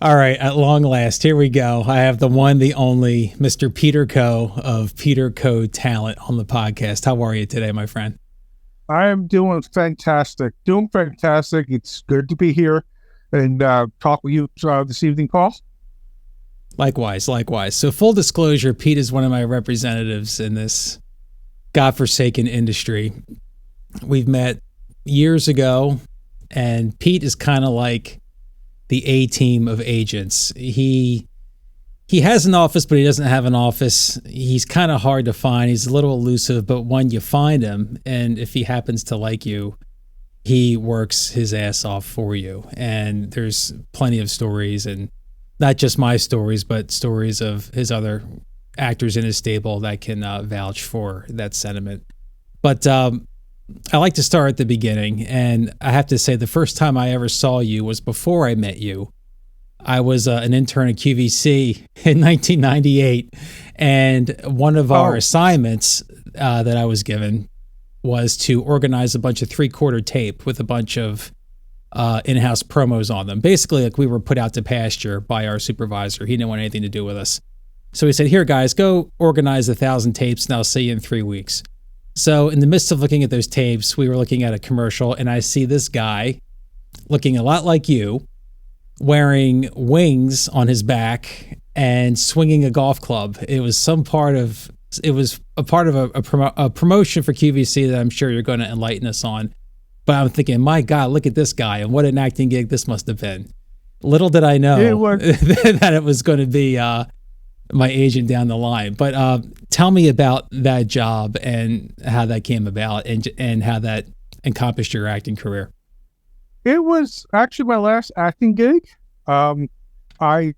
All right, at long last, here we go. I have the one, the only Mr. Peter Coe of Peter Coe Talent on the podcast. How are you today, my friend? I am doing fantastic. Doing fantastic. It's good to be here and talk with you this evening, Paul. Likewise, likewise. So full disclosure, Pete is one of my representatives in this godforsaken industry. We've met years ago, and Pete is kind of like the A-team of agents. He has an office, but he doesn't have an office. He's kind of hard to find. He's a little elusive, but when you find him, and if he happens to like you, he works his ass off for you. And there's plenty of stories, and not just my stories, but stories of his other actors in his stable that can vouch for that sentiment. But I like to start at the beginning, and I have to say the first time I ever saw you was before I met you. I was an intern at QVC in 1998, and one of our assignments that I was given was to organize a bunch of three-quarter tape with a bunch of in-house promos on them. Basically, like we were put out to pasture by our supervisor. He didn't want anything to do with us. So he said, here, guys, go organize 1,000 tapes, and I'll see you in 3 weeks. So in the midst of looking at those tapes, we were looking at a commercial, and I see this guy looking a lot like you, wearing wings on his back and swinging a golf club. It was a part of a promotion for QVC that I'm sure you're going to enlighten us on. But I'm thinking, my God, look at this guy, and what an acting gig this must have been. Little did I know that it was going to be my agent down the line. But tell me about that job and how that came about and how that encompassed your acting career. It was actually my last acting gig. I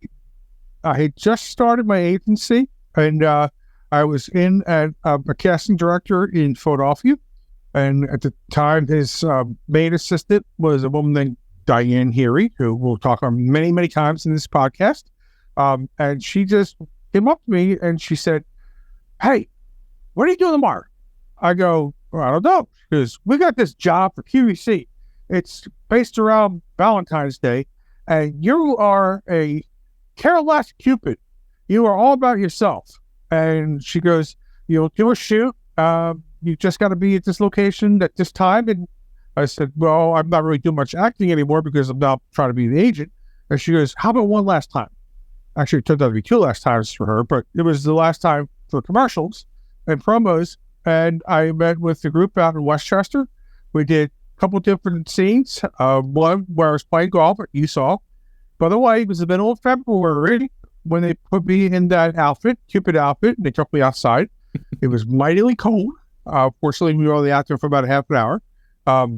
had just started my agency, and I was in a casting director in Philadelphia. And at the time, his main assistant was a woman named Diane Herein, who we'll talk on many, many times in this podcast. And she just came up to me and she said, "Hey, what are you doing tomorrow?" I go, "Well, I don't know." She goes, "We got this job for QVC. It's based around Valentine's Day, and you are a careless Cupid. You are all about yourself." And she goes, "You'll do a shoot. You just got to be at this location at this time." And I said, "Well, I'm not really doing much acting anymore because I'm now trying to be the agent." And she goes, "How about one last time?" Actually, it turned out to be 2 last times for her, but it was the last time for commercials and promos. And I met with the group out in Westchester. We did a couple different scenes. One where I was playing golf, you saw. By the way, it was the middle of February when they put me in that outfit, Cupid outfit, and they took me outside. It was mightily cold. Fortunately, we were only out there for about a half an hour.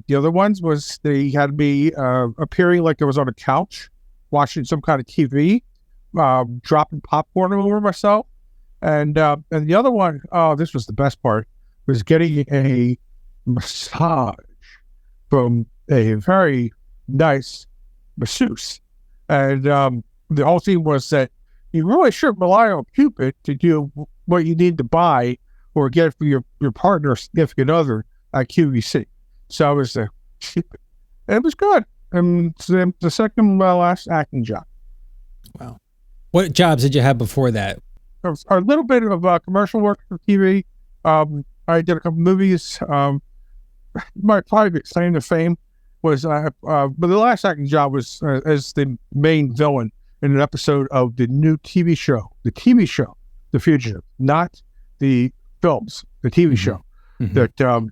The other ones was they had me appearing like I was on a couch, watching some kind of TV, dropping popcorn over myself. And the other one, this was the best part, was getting a massage from a very nice masseuse. And the whole thing was that you really shouldn't rely on Cupid to do what you need to buy or get for your partner or significant other at QVC. So I was there. It was good. And the second last acting job. Wow. What jobs did you have before that? A little bit of commercial work for TV. I did a couple movies. My private claim to fame was, but the last acting job was as the main villain in an episode of the new TV show, The Fugitive, not the films, the TV show that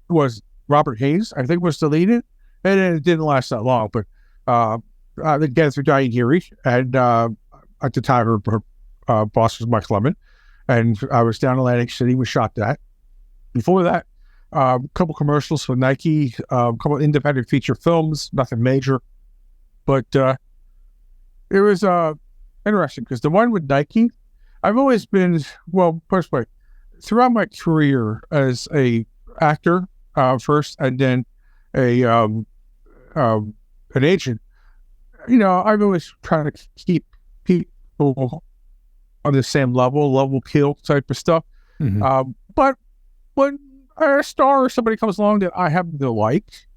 was Robert Hayes, I think, was the lead in, and it didn't last that long. But I think through Diane Herein, and at the time her boss was Mike Lemon, and I was down in Atlantic City. We shot that. Before that, a couple commercials for Nike, a couple independent feature films, nothing major, but it was interesting because the one with Nike, I've always been, well, first way, throughout my career as a actor first, and then an agent, I've always tried to keep people on the same level kill type of stuff. But when a star or somebody comes along that I happen to like,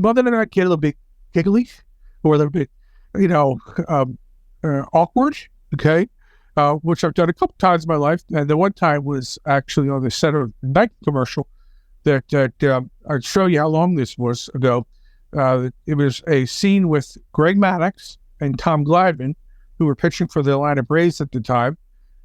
other than I get a little bit giggly or a little bit, awkward, okay, which I've done a couple times in my life. And the one time was actually on the set of a Nike commercial that I'd show you how long this was ago. It was a scene with Greg Maddux and Tom Gladman, who were pitching for the Atlanta Braves at the time.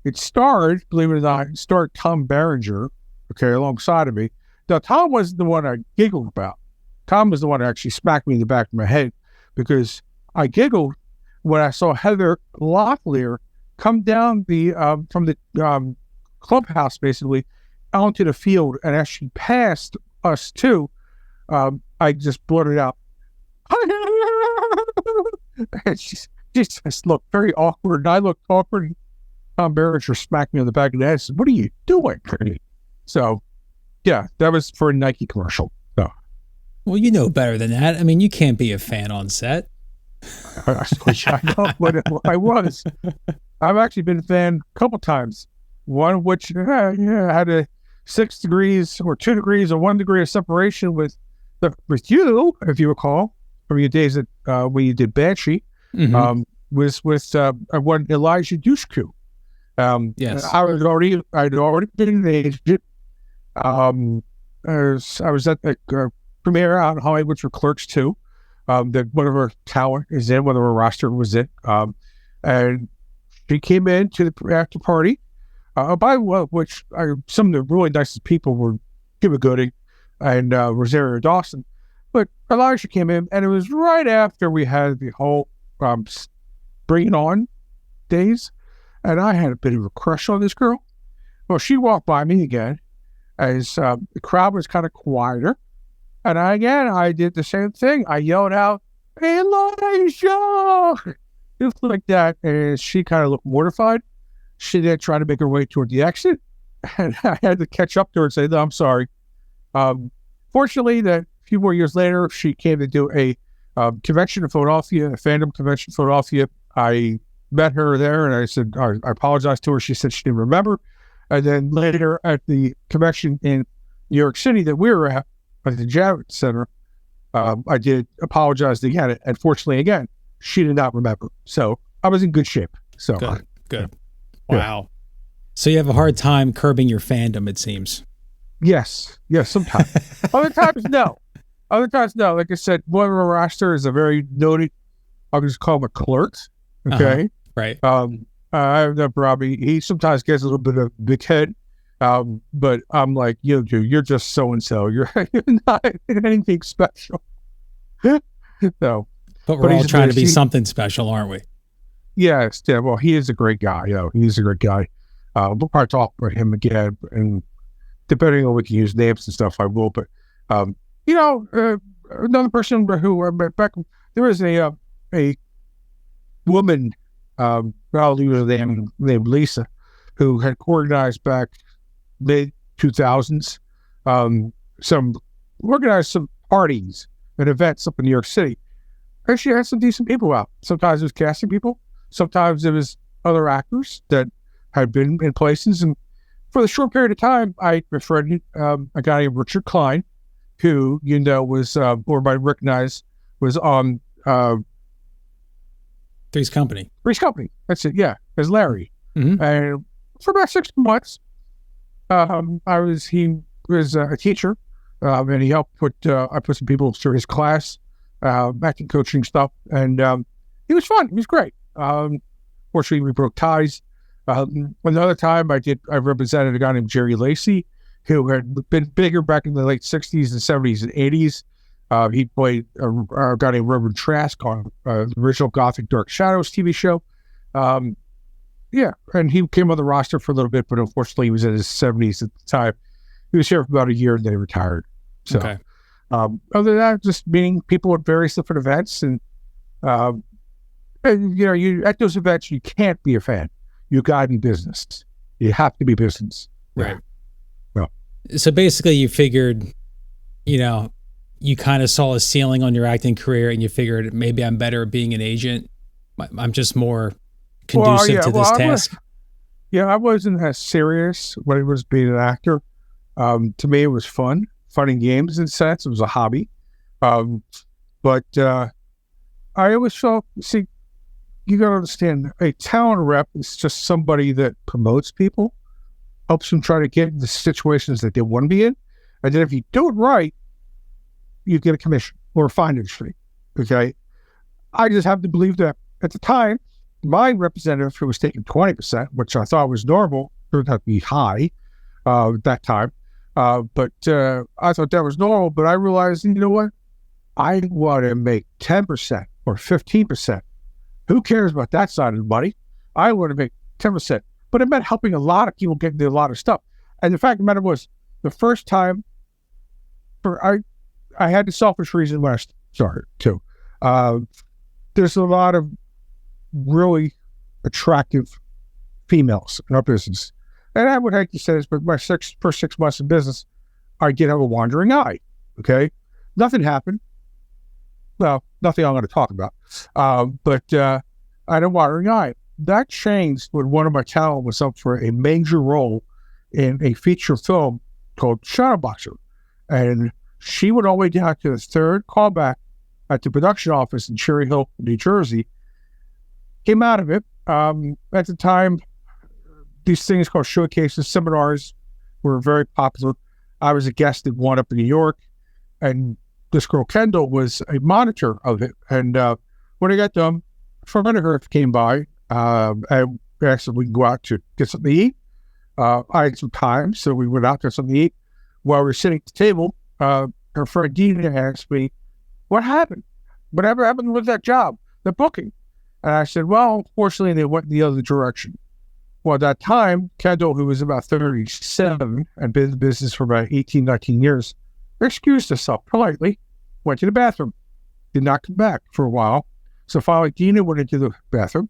It starred, believe it or not, Tom Berenger, okay, alongside of me. Now, Tom wasn't the one I giggled about. Tom was the one that actually smacked me in the back of my head, because I giggled when I saw Heather Locklear come down from the clubhouse, basically, onto the field, and as she passed us too, I just blurted out, and she just looked very awkward, and I looked awkward. Tom Berenger smacked me on the back of the head and said, "What are you doing?" So, yeah, that was for a Nike commercial. So. Well, you know better than that. I mean, you can't be a fan on set. I know what I was. I've actually been a fan a couple times. One of which had a 6 degrees or 2 degrees or 1 degree of separation with you, if you recall, from your days at when you did Banshee. Mm-hmm. Was with one Elijah Dushku. Yes, I'd already been an agent. I was at the premiere out in Hollywood for Clerks 2. That one of our talent is in, one of our roster was in. And she came in to the after party, which some of the really nicest people were Cuba Gooding and Rosario Dawson. But Elijah came in, and it was right after we had the whole Bring It On days, and I had a bit of a crush on this girl. Well, she walked by me again as the crowd was kind of quieter. And I did the same thing. I yelled out, "Elijah!" Just like that. And she kind of looked mortified. She then tried to make her way toward the exit. And I had to catch up to her and say, "No, I'm sorry." Fortunately, that a few more years later, she came to do a convention in Philadelphia, a fandom convention in Philadelphia. I met her there, and I said, I apologized to her. She said she didn't remember. And then later at the convention in New York City that we were at the Javits Center, I did apologize again. And fortunately, again, she did not remember. So I was in good shape. So good. Wow. Yeah. So you have a hard time curbing your fandom, it seems. Yes, sometimes. Other times, no. Like I said, one of our roster is a very noted, I'll just call him a clerk. Okay. Right. I have no problem. He sometimes gets a little bit of big head. But I'm like, dude, you're just so-and-so. You're not anything special. No. But we're all trying to be something special, aren't we? Yes. Yeah, well, he is a great guy. He's a great guy. We'll probably talk about him again. And depending on we can use names and stuff, I will. But, another person who I met back, there was a woman, I'll leave her name, named Lisa, who had organized back mid-2000s, organized some parties and events up in New York City. And she had some decent people out. Sometimes it was casting people. Sometimes it was other actors that had been in places. And for the short period of time, I befriended a guy named Richard Klein, who, was, or might recognize, was on Three's Company. That's it, yeah, as Larry. Mm-hmm. And for about 6 months, he was a teacher, and he helped I put some people through his class, acting coaching stuff, and he was fun. He was great. Fortunately, we broke ties. Another time I represented a guy named Jerry Lacey, who had been bigger back in the late 60s and 70s and 80s. He played a guy named Reverend Trask on the original Gothic Dark Shadows TV show. And he came on the roster for a little bit, but unfortunately he was in his 70s at the time. He was here for about a year and then he retired. So, okay. Other than that, just meeting people at various different events, and you at those events you can't be a fan. You got to be business. You have to be business. Right. Well, so basically, you figured, you kind of saw a ceiling on your acting career, and you figured maybe I'm better at being an agent. I'm just more conducive to this task. I wasn't as serious when it was being an actor. To me, it was fun and games in a sense. It was a hobby. But I always felt, you got to understand, a talent rep is just somebody that promotes people, helps them try to get into situations that they want to be in. And then if you do it right, you get a commission or a finder's fee. Okay. I just have to believe that at the time, my representative who was taking 20%, which I thought was normal, turned out to be high at that time. But I thought that was normal, but I realized, you know what? I want to make 10% or 15%. Who cares about that side of the money? I want to make 10%. But it meant helping a lot of people get into a lot of stuff. And the fact of the matter was, the first time, I had the selfish reason when I started too. There's a lot of really attractive females in our business. And I would hate to say this, but my first 6 months in business, I did have a wandering eye. Okay. Nothing happened. Well, nothing I'm going to talk about. But I had a wandering eye. That changed when one of my talent was up for a major role in a feature film called Shadowboxer. And she went all the way down to the third callback at the production office in Cherry Hill, New Jersey. Came out of it. At the time, these things called showcases, seminars were very popular. I was a guest at one up in New York, and this girl, Kendall, was a monitor of it. And when I got done, a friend of hers came by, and we asked if we could go out to get something to eat. I had some time, so we went out to something to eat. While we were sitting at the table, her friend Dina asked me, what happened? Whatever happened with that job, the booking? And I said, well, unfortunately, they went in the other direction. Well, at that time, Kendall, who was about 37 and been in business for about 18, 19 years, excused herself politely, went to the bathroom, did not come back for a while. So finally, Dina went into the bathroom.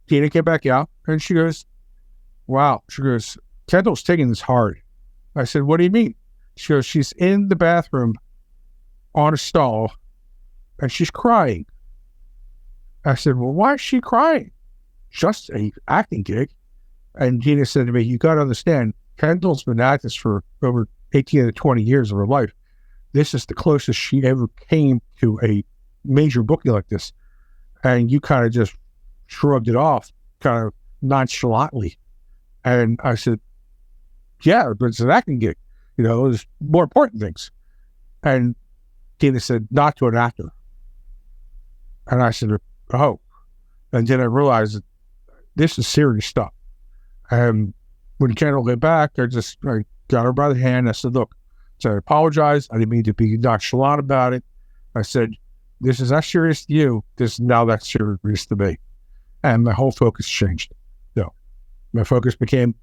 Dina came back out, and she goes, wow. She goes, Kendall's taking this hard. I said, what do you mean? She goes, she's in the bathroom on a stall, and she's crying. I said, well, why is she crying? Just a acting gig. And Dina said to me, you got to understand, Kendall's been at this for over 18 to 20 years of her life. This is the closest she ever came to a major booking like this. And you kind of just shrugged it off, kind of nonchalantly. And I said, yeah, but it's an acting gig. You know, there's more important things. And Dina said, not to an actor. And I said, oh. And then I realized that this is serious stuff. And when Kendall came back, I got her by the hand. I said, look, I apologize. I didn't mean to be nonchalant about it. I said, this is not serious to you. This is now that serious to me. And my whole focus changed. So my focus became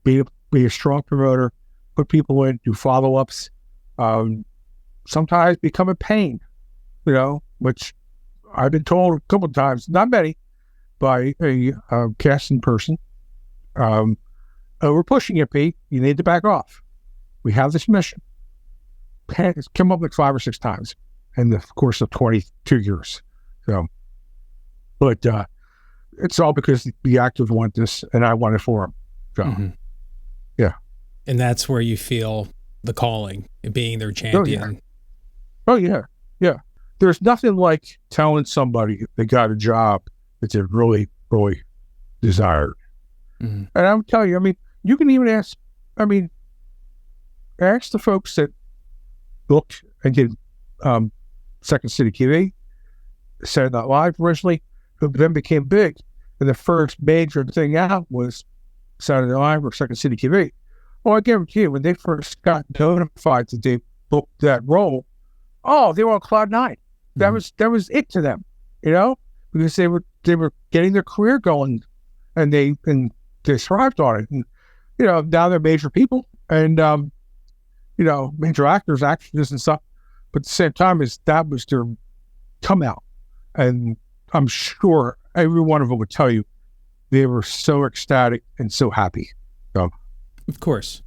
be a strong promoter, put people in, do follow-ups, sometimes become a pain, you know, which I've been told a couple of times, not many, by a casting person. We're pushing you, Pete. You need to back off. We have this mission. It's come up like 5 or 6 times in the course of 22 years. So, but it's all because the actors want this, and I want it for them. So, yeah. And that's where you feel the calling, being their champion. Oh, yeah. Yeah. There's nothing like telling somebody they got a job that they really, really desired. And I'm telling you, I mean, you can even ask the folks that booked and did Second City TV, Saturday Night Live originally, who then became big. And the first major thing out was Saturday Night Live or Second City TV. Well, I guarantee you, when they first got notified that they booked that role, they were on cloud 9. That was it to them, you know, because they were getting their career going, and they thrived on it. And you know, now they're major people, and you know, major actors, actresses, and stuff. But at the same time, that was their come out, and I'm sure every one of them would tell you they were so ecstatic and so happy. So, of course.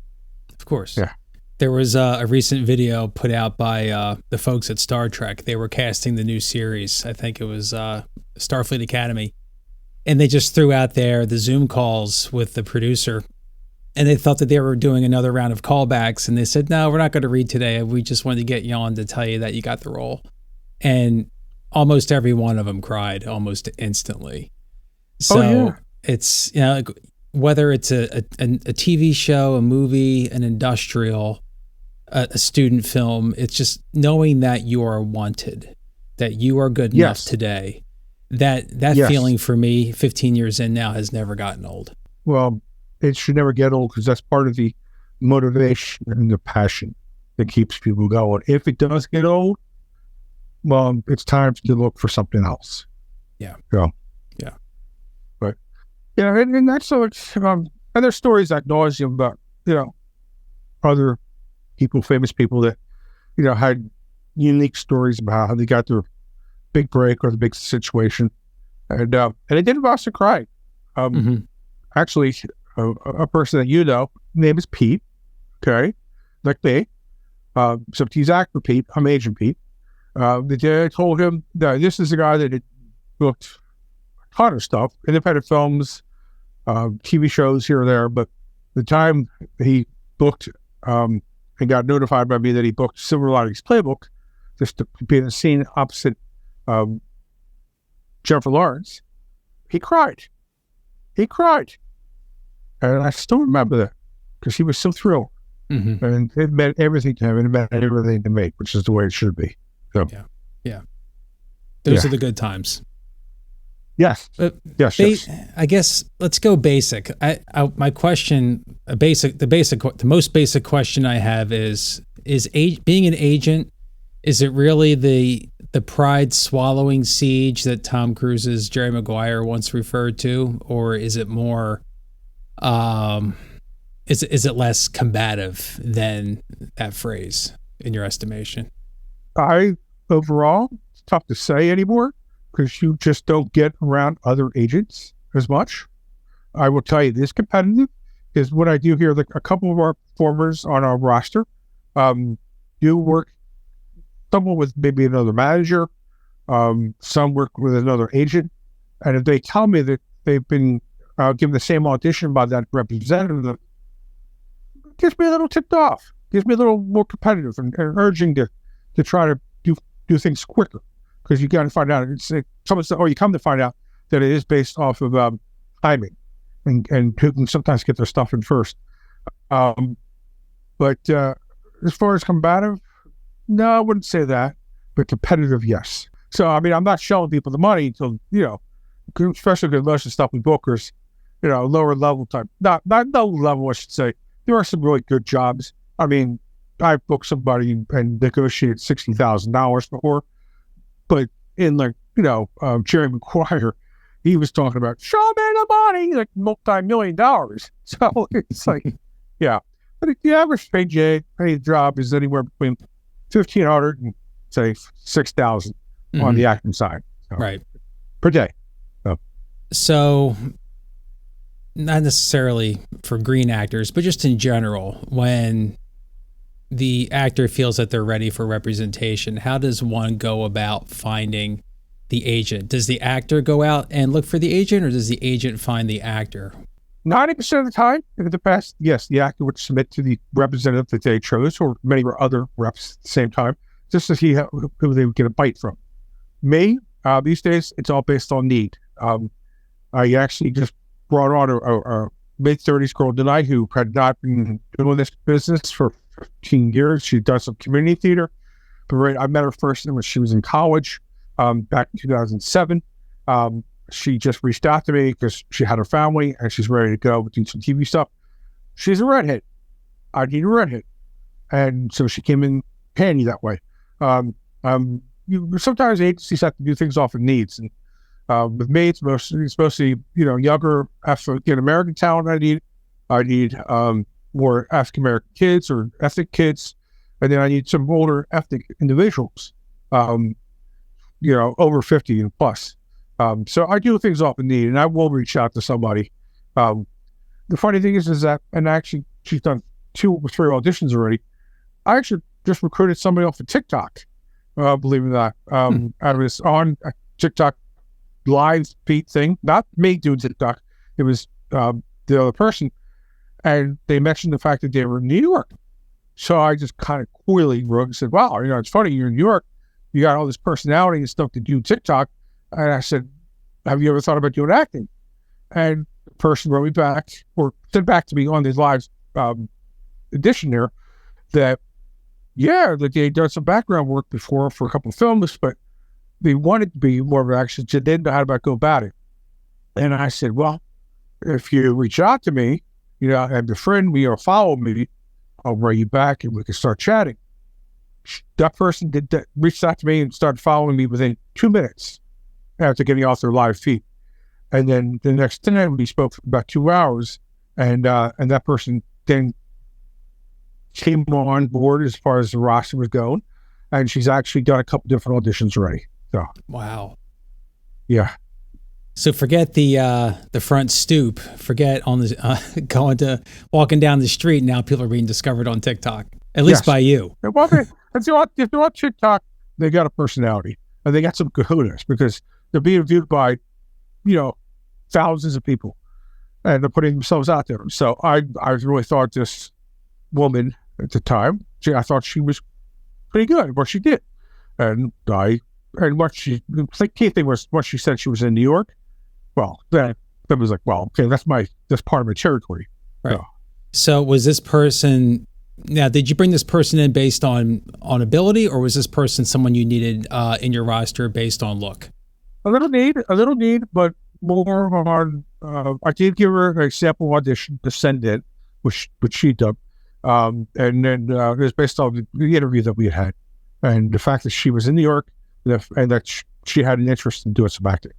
Yeah. There was a recent video put out by the folks at Star Trek. They were casting the new series. I think it was Starfleet Academy. And they just threw out there the Zoom calls with the producer. And they thought that they were doing another round of callbacks. And they said, no, we're not going to read today. We just wanted to get you on to tell you that you got the role. And almost every one of them cried almost instantly. So Oh yeah. it's, like whether it's a TV show, a movie, an industrial, a student film, it's just knowing that you are wanted, that you are good enough Yes. today. That Yes. feeling for me 15 years in now has never gotten old. Well, it should never get old because that's part of the motivation and the passion that keeps people going. If it does get old, well, it's time to look for something else. Yeah. Yeah. Yeah. But and that's so it's and there's stories ad nauseum about other people, famous people that had unique stories about how they got their big break or the big situation, and it didn't involve some crying. Actually, a person that name is Pete. Okay, like me. So he's actor Pete. I'm Agent Pete. The day I told him that this is a guy that had booked a ton of stuff, independent films, TV shows here or there, but the time he booked and got notified by me that he booked Silver Linings Playbook, just to be in a scene opposite Jennifer Lawrence, he cried. He cried. And I still remember that because he was so thrilled. And it meant everything to him, and it meant everything to me, which is the way it should be. So, yeah. Those are the good times. Yes. Yes. I guess let's go basic. My question, the most basic question I have is being an agent, is it really the pride swallowing siege that Tom Cruise's Jerry Maguire once referred to, or is it more, is it less combative than that phrase in your estimation? Overall, it's tough to say anymore because you just don't get around other agents as much. I will tell you, this competitive is what I do here. Like a couple of our performers on our roster do work, some with maybe another manager, some work with another agent. And if they tell me that they've been given the same audition by that representative, it gets me a little tipped off, gives me a little more competitive and urging to try to do things quicker, because you got to find out. You come to find out that it is based off of timing, and who can sometimes get their stuff in first. But as far as combative, no, I wouldn't say that. But competitive, yes. So I mean, I'm not showing people the money until especially because most of the stuff with bookers, lower level type, not low level, I should say. There are some really good jobs. I mean, I booked somebody and negotiated $60,000 before, but in Jerry Maguire, he was talking about show me the money, like multi-million-dollars. So it's like, yeah. But the average paid job is anywhere between $1,500 and say $6,000 on the acting side, right, per day. So not necessarily for green actors, but just in general, when the actor feels that they're ready for representation, how does one go about finding the agent? Does the actor go out and look for the agent, or does the agent find the actor? 90% of the time, in the past, yes, the actor would submit to the representative that they chose, or many other reps at the same time, just to see who they would get a bite from. Me, these days, it's all based on need. I actually just brought on a mid-30s girl tonight who had not been doing this business for 15 years. She'd done some community theater, but I met her first when she was in college back in 2007. She just reached out to me because she had her family and she's ready to go do some TV stuff. She's a redhead. I need a redhead. And so she came in handy that way. Sometimes agencies have to do things off of needs. And with me, it's mostly younger African American talent I need more African American kids or ethnic kids, and then I need some older ethnic individuals, over 50 and plus. So I do things off of need, and I will reach out to somebody. The funny thing is that, and actually she's done 2 or 3 auditions already. I actually just recruited somebody off of TikTok, believe it or not, out of this on a TikTok live feed thing, not me doing TikTok. It was the other person. And they mentioned the fact that they were in New York. So I just kind of coyly wrote and said, wow, it's funny, you're in New York. you got all this personality and stuff to do TikTok. And I said, have you ever thought about doing acting? And the person wrote me back, or sent back to me on this live edition there, that, yeah, that they'd done some background work before for a couple of films, but they wanted to be more of an actor, so they didn't know how to go about it. And I said, well, if you reach out to me, and befriend me or follow me, I'll write you back and we can start chatting. That person reached out to me and started following me within 2 minutes after getting off their live feed. And then the next time we spoke for about 2 hours, and that person then came on board as far as the roster was going, and she's actually done a couple different auditions already. So wow, yeah. So forget the front stoop. Forget on the walking down the street. Now people are being discovered on TikTok, at least by you. Well, if they're on TikTok, they got a personality and they got some kahunas because they're being viewed by, thousands of people, and they're putting themselves out there. So I really thought this woman at the time, I thought she was pretty good at what she did, and what she, the key thing was what she said she was in New York. Well, that was like, well, okay, that's part of my territory. Right. So was this person? Now, did you bring this person in based on ability, or was this person someone you needed in your roster based on look? A little need, but more on. I did give her a sample audition to send in, which she did, and then it was based on the interview that we had, and the fact that she was in New York, and that she had an interest in doing some acting.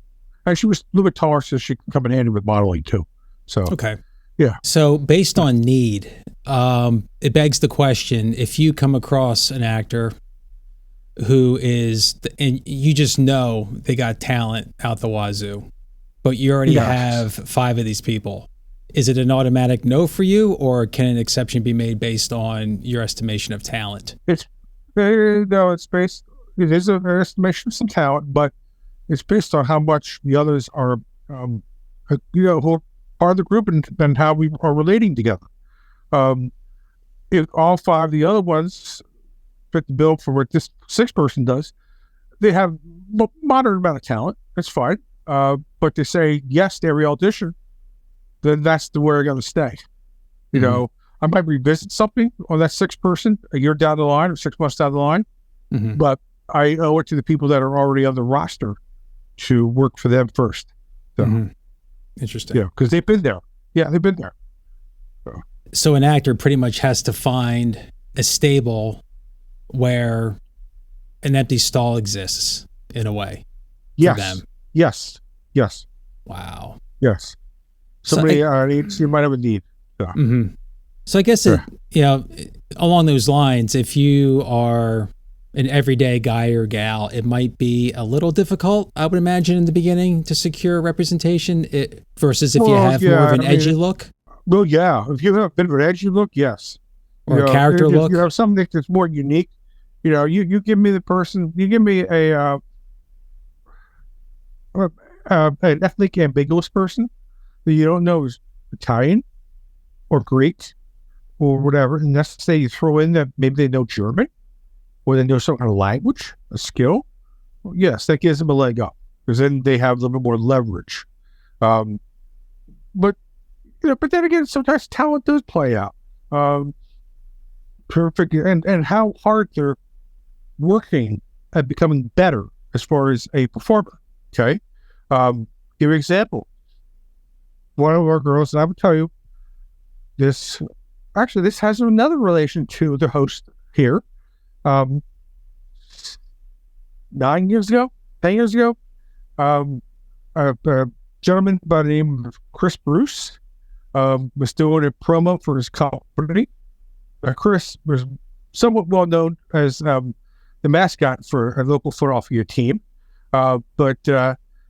And she was a little bit taller, so she can come in handy with modeling too. So okay, yeah. So based on need, it begs the question: if you come across an actor who is, and you just know they got talent out the wazoo, but you already have 5 of these people, is it an automatic no for you, or can an exception be made based on your estimation of talent? It's based. It is an estimation of some talent, but it's based on how much the others are, who are part of the group and how we are relating together. If all 5 of the other ones fit the bill for what this 6th person does, they have a moderate amount of talent. That's fine. But they say yes to every audition, then that's the way I'm going to stay. I might revisit something on that 6th person a year down the line or 6 months down the line, but I owe it to the people that are already on the roster to work for them first. So, interesting. Yeah, because they've been there. Yeah, they've been there. So an actor pretty much has to find a stable where an empty stall exists in a way. Yes. For them. Yes. Wow. Yes. Somebody needs, you might have a need. Yeah. So I guess along those lines, if you are an everyday guy or gal, it might be a little difficult, I would imagine, in the beginning to secure representation versus if you have more of an edgy look. Well, yeah. If you have a bit of an edgy look, yes. Or a character look. You have something that's more unique. You give me the person, you give me an ethnic ambiguous person that you don't know is Italian or Greek or whatever, and let's say you throw in that maybe they know German or they know some kind of language, a skill. Well, yes, that gives them a leg up because then they have a little bit more leverage. But then again, sometimes talent does play out. Perfect, and how hard they're working at becoming better as far as a performer. Okay, give you an example. One of our girls, and I would tell you, this has another relation to the host here. 9 years ago, 10 years ago, a gentleman by the name of Chris Bruce was doing a promo for his company. Chris was somewhat well known as the mascot for a local Philadelphia team, but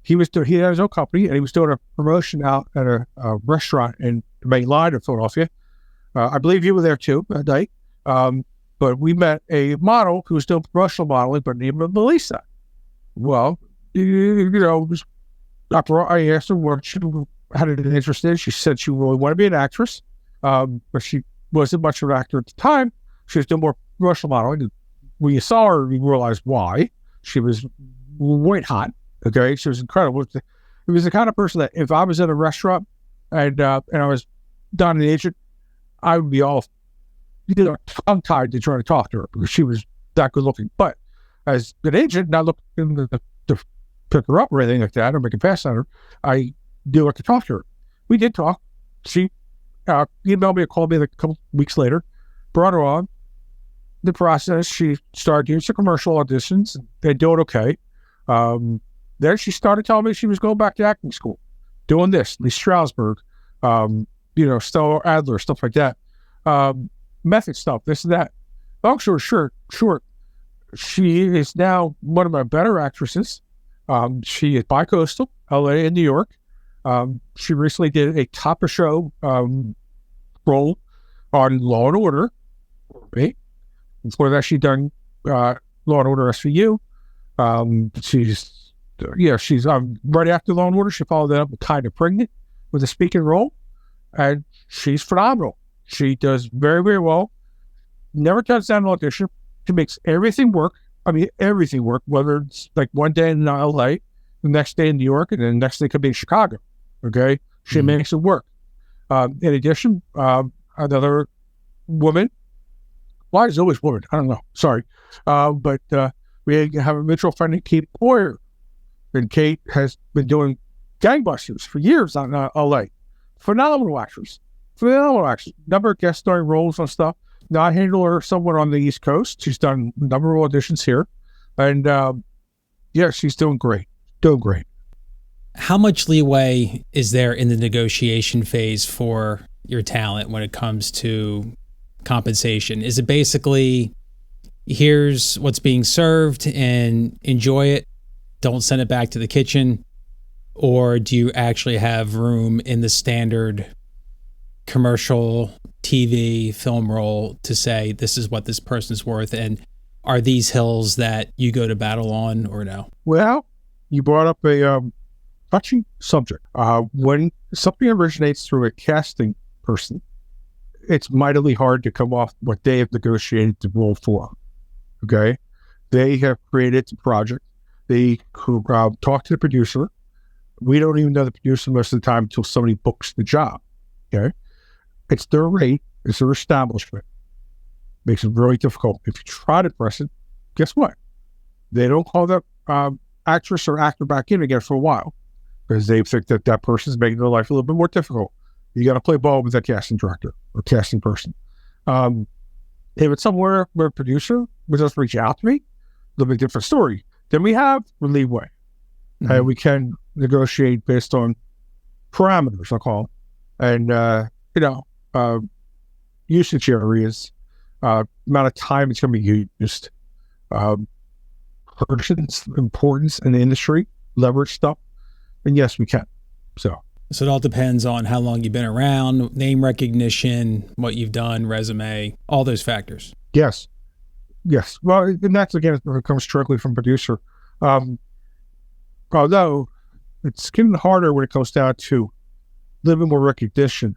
he had his own company and he was doing a promotion out at a restaurant in the main line of Philadelphia. I believe you were there too that night. But we met a model who was doing promotional modeling by the name of Melissa. Well, I asked her what she had an interest in. She said she really wanted to be an actress, but she wasn't much of an actor at the time. She was doing more promotional modeling. When you saw her, you realized why. She was white hot. Okay, she was incredible. It was the kind of person that if I was at a restaurant and I was not an agent, I would be all tongue tied to try to talk to her because she was that good looking. But as an agent, not looking to pick her up or anything like that or make a pass on her, I do like to talk to her. We did talk. She emailed me or called me like a couple weeks later, brought her on. The process, she started doing some commercial auditions. They're doing okay. Then she started telling me she was going back to acting school, doing this, Lee Strasberg, Stella Adler, stuff like that. Method stuff, this and that. Long story short, she is now one of my better actresses. She is bi-coastal, LA and New York. She recently did a top of show role on Law and Order. Before that, she'd done Law and Order SVU. She's right after Law and Order. She followed that up with Kind of Pregnant with a speaking role, and she's phenomenal. She does very, very well. Never turns down an audition. She makes everything work. I mean, everything work, whether it's like one day in LA, the next day in New York, and then the next day could be in Chicago. Okay? She makes it work. In addition, another woman. Why is it always woman? I don't know. Sorry. But we have a mutual friend named Kate Boyer. And Kate has been doing gangbusters for years on LA. Phenomenal actress. Number of guest starring roles on stuff. Now, I handle her somewhat on the East Coast. She's done a number of auditions here. And she's doing great. How much leeway is there in the negotiation phase for your talent when it comes to compensation? Is it basically, here's what's being served and enjoy it, don't send it back to the kitchen? Or do you actually have room in the standard commercial TV film role to say this is what this person's worth, and are these hills that you go to battle on, or no? Well, you brought up a touchy subject. When something originates through a casting person, it's mightily hard to come off what they have negotiated the role for. Okay? They have created the project. They talk to the producer. We don't even know the producer most of the time until somebody books the job. Okay? It's their rate. It's their establishment. Makes it really difficult. If you try to press it, guess what? They don't call that actress or actor back in again for a while because they think that that person's making their life a little bit more difficult. You got to play ball with that casting director or casting person. If it's somewhere where a producer would just reach out to me, a little bit different story. Then we have leeway. And we can negotiate based on parameters, I'll call it. And, usage areas, amount of time it's going to be used, person's importance in the industry, leverage stuff. And yes, we can. So it all depends on how long you've been around, name recognition, what you've done, resume, all those factors. Yes. Well, and that's, again, it comes strictly from producer. Although it's getting harder when it comes down to a little bit more recognition.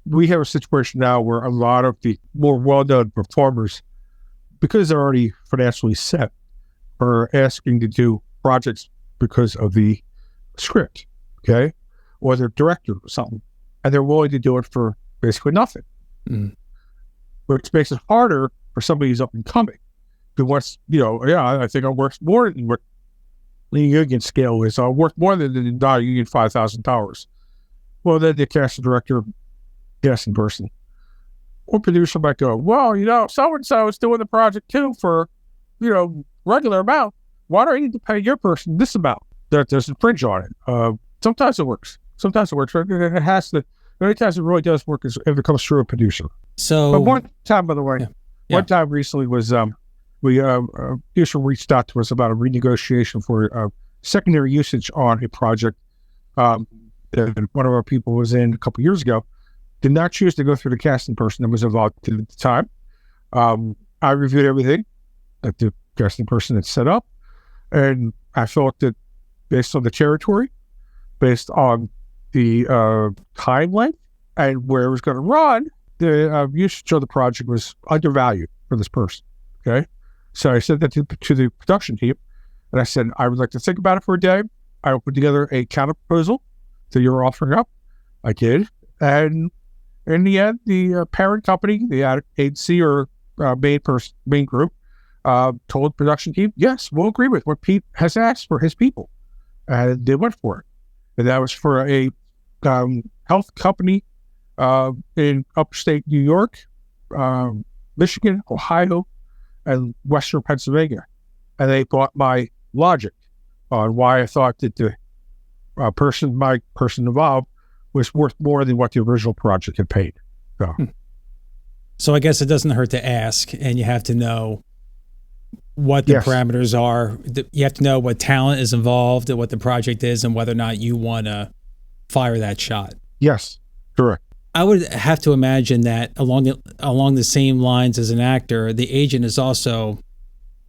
We have a situation now where a lot of the more well-known performers, because they're already financially set, are asking to do projects because of the script, okay? Or their director or something. And they're willing to do it for basically nothing. Which makes it harder for somebody who's up and coming. Who wants, I think I work more than what the union scale is. I work more than the non-union $5,000. Well, then the casting director, casting person, or producer might go, well, so-and-so is doing the project too for, regular amount. Why do I need to pay your person this amount? That doesn't infringe on it. Sometimes it works. But it has to. The only times it really does work is if it comes through a producer. So, but one time, by the way, one time recently was producer reached out to us about a renegotiation for secondary usage on a project that one of our people was in a couple of years ago. Did not choose to go through the casting person that was involved at the time. I reviewed everything that the casting person had set up, and I felt that based on the territory, based on the time length, and where it was going to run, the usage of the project was undervalued for this person. Okay, so I said that to the production team, And I said, I would like to think about it for a day. I will put together a counter proposal that you're offering up. I did. And in the end, the parent company, the ad agency or main group, told the production team, yes, we'll agree with what Pete has asked for his people. And they went for it. And that was for a health company in upstate New York, Michigan, Ohio, and Western Pennsylvania. And they bought my logic on why I thought that the my person involved was worth more than what the original project had paid. So I guess it doesn't hurt to ask, and you have to know what the parameters are. You have to know what talent is involved and what the project is and whether or not you want to fire that shot. Yes, correct. I would have to imagine that along the same lines as an actor, the agent is also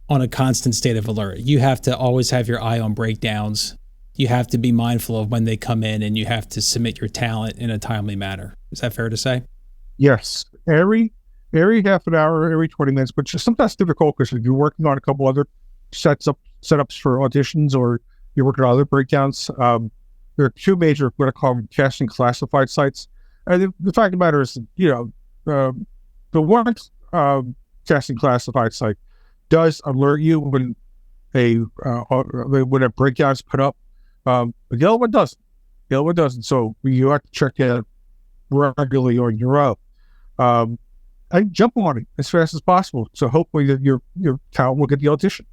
on a constant state of alert. You have to always have your eye on breakdowns. You have to be mindful of when they come in, and you have to submit your talent in a timely manner. Is that fair to say? Yes. Every half an hour, every 20 minutes, which is sometimes difficult because if you're working on a couple other setups for auditions or you're working on other breakdowns, there are two major, what I call casting classified sites. And the fact of the matter is, the one casting classified site does alert you when a breakdown is put up. But the other one doesn't. So you have to check that regularly on your own. I jump on it as fast as possible. So hopefully that your talent will get the audition.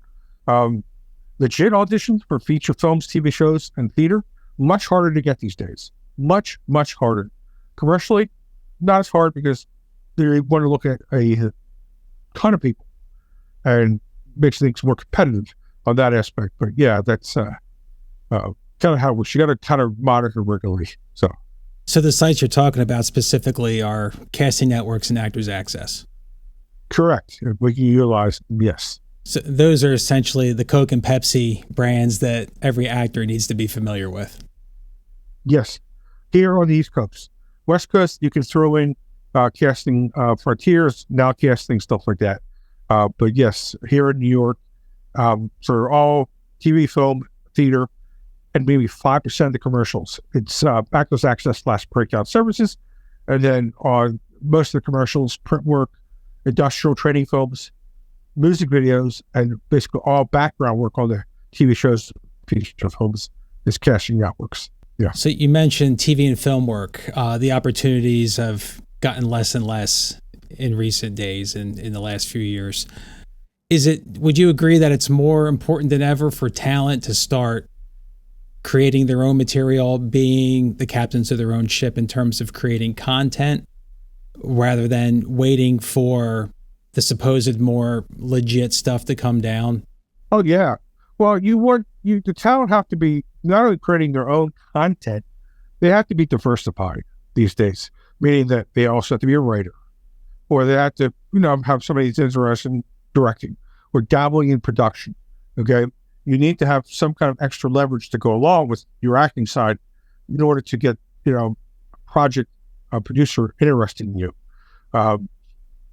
Legit auditions for feature films, TV shows, and theater, much harder to get these days. Much, much harder. Commercially, not as hard because they want to look at a ton of people and makes things more competitive on that aspect. But yeah, that's kind of how you got to kind of monitor regularly. So the sites you're talking about specifically are casting networks and Actors Access. Correct. We can utilize, yes. So those are essentially the Coke and Pepsi brands that every actor needs to be familiar with. Yes. Here on the East Coast. West Coast, you can throw in casting Frontiers, now casting, stuff like that. But yes, here in New York, for all TV, film, theater, and maybe 5% of the commercials, it's Actors Access / Breakout Services. And then on most of the commercials, print work, industrial training films, music videos, and basically all background work on the TV shows, feature films is casting networks. Yeah. So you mentioned TV and film work. The opportunities have gotten less and less in recent days and in the last few years. Would you agree that it's more important than ever for talent to start creating their own material, being the captains of their own ship in terms of creating content, rather than waiting for the supposed more legit stuff to come down? Oh yeah. Well, the talent have to be not only creating their own content, they have to be diversified these days, meaning that they also have to be a writer, or they have to, have somebody that's interested in directing or dabbling in production. Okay. You need to have some kind of extra leverage to go along with your acting side in order to get, project producer interested in you.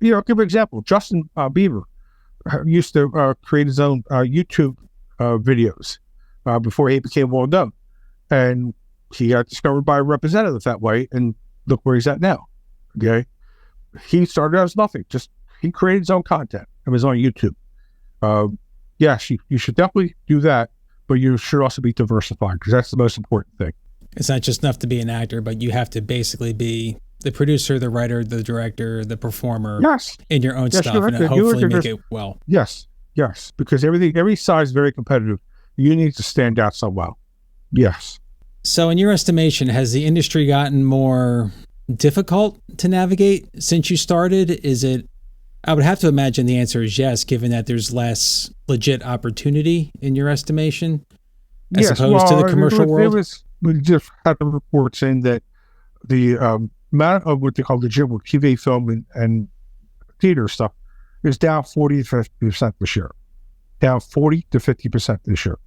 Give an example. Justin Bieber used to create his own YouTube videos before he became well known. And he got discovered by a representative that way, and look where he's at now. Okay. He started out as nothing. He created his own content. It was on YouTube. Yes, you should definitely do that, but you should also be diversified because that's the most important thing. It's not just enough to be an actor, but you have to basically be the producer, the writer, the director, the performer in your own stuff, and hopefully make it well. Yes, because every side is very competitive. You need to stand out somehow. Yes. So in your estimation, has the industry gotten more difficult to navigate since you started? I would have to imagine the answer is yes, given that there's less legit opportunity in your estimation, as opposed to the commercial world. We just had a report saying that the amount of what they call legit work, TV, film, and theater stuff is down 40 to 50% this year. Down 40 to 50% this year,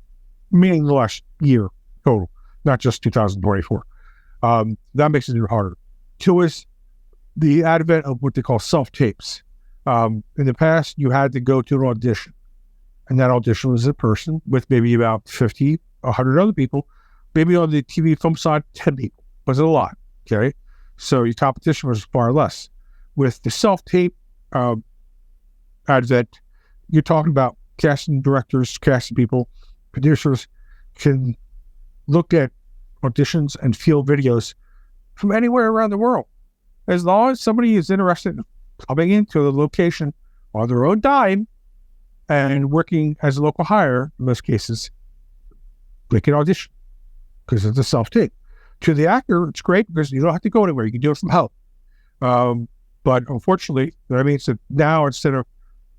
meaning the last year total, not just 2024. That makes it even harder. Two is the advent of what they call self-tapes. In the past, you had to go to an audition. And that audition was a person with maybe about 50, 100 other people. Maybe on the TV film side, 10 people. Wasn't a lot, okay? So your competition was far less. With the self-tape advent, you're talking about casting directors, casting people, producers can look at auditions and feel videos from anywhere around the world. As long as somebody is interested in coming into the location on their own dime and working as a local hire, in most cases, they can audition because it's a self-tape. To the actor, it's great because you don't have to go anywhere. You can do it from home. But unfortunately, that means that now instead of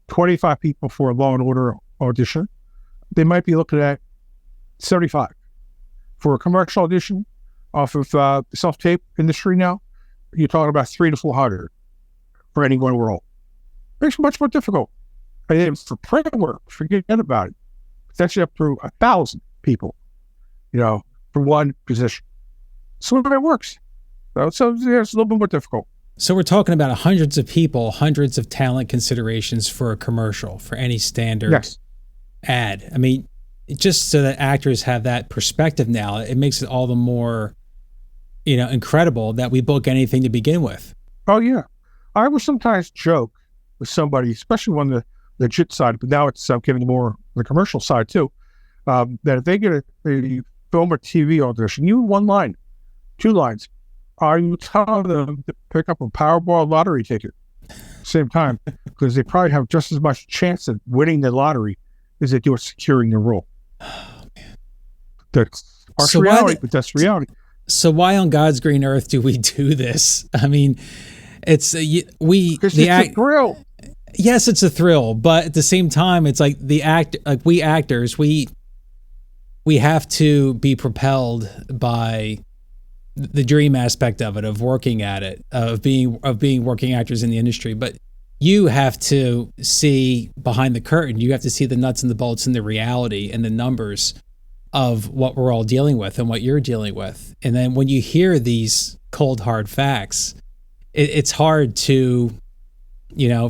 25 people for a Law and Order audition, they might be looking at 75. For a commercial audition off of the self-tape industry now, you're talking about 300 to 400 for any one role. It's much more difficult. And then for print work, forget about it. It's actually up to 1,000 people, for one position. So it works. So yeah, it's a little bit more difficult. So we're talking about hundreds of people, hundreds of talent considerations for a commercial, for any standard ad. I mean, just so that actors have that perspective now, it makes it all the more, incredible that we book anything to begin with. Oh, yeah. I will sometimes joke with somebody, especially on the legit side, but now it's getting more the commercial side too, that if they get a film or TV audition, you one line, 2 lines, are you telling them to pick up a Powerball lottery ticket at the same time? Because they probably have just as much chance at winning the lottery as they do at securing the role. Oh, man. That's harsh reality, but that's reality. So why on God's green earth do we do this? I mean, it's a thrill. Yes, it's a thrill, but at the same time, it's like we actors, we have to be propelled by the dream aspect of it, of working at it, of being working actors in the industry. But you have to see behind the curtain. You have to see the nuts and the bolts and the reality and the numbers of what we're all dealing with and what you're dealing with. And then when you hear these cold, hard facts, it's hard to,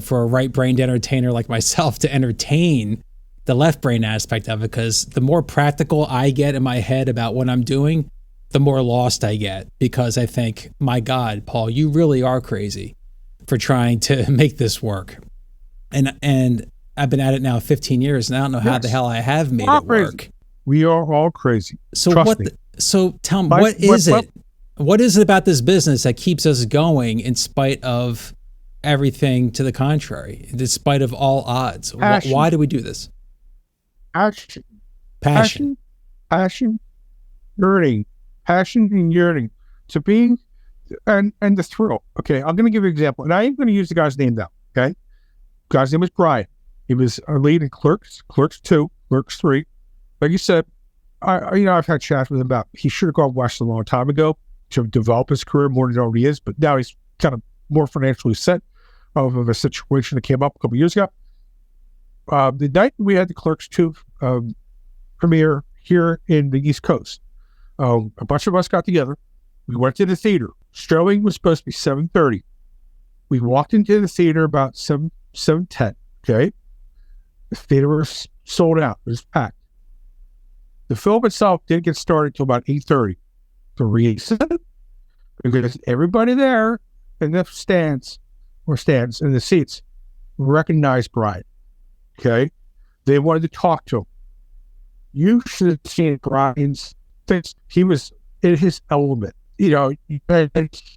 for a right-brained entertainer like myself to entertain the left-brain aspect of it, because the more practical I get in my head about what I'm doing, the more lost I get, because I think, my God, Paul, you really are crazy for trying to make this work. And I've been at it now 15 years, and I don't know how the hell I have made it work. We are all crazy. So Trust me. So tell me, what is it? What is it about this business that keeps us going in spite of everything to the contrary, in spite of all odds? Why do we do this? Passion. Yearning. Passion and yearning to being, and the thrill. Okay, I'm going to give you an example, and I ain't going to use the guy's name now. Okay, guy's name was Brian. He was our lead in Clerks 2, Clerks 3. Like you said, I've had chats with him about he should have gone west a long time ago to develop his career more than he already is, but now he's kind of more financially set of a situation that came up a couple of years ago. The night we had the Clerks 2 premiere here in the East Coast, a bunch of us got together. We went to the theater. Showing was supposed to be 7:30. We walked into the theater about 7:10. Okay, the theater was sold out. It was packed. The film itself didn't get started until about 8:30. The reason, because everybody there in the stands in the seats recognized Brian. Okay, they wanted to talk to him. You should have seen Brian's face. He was in his element. And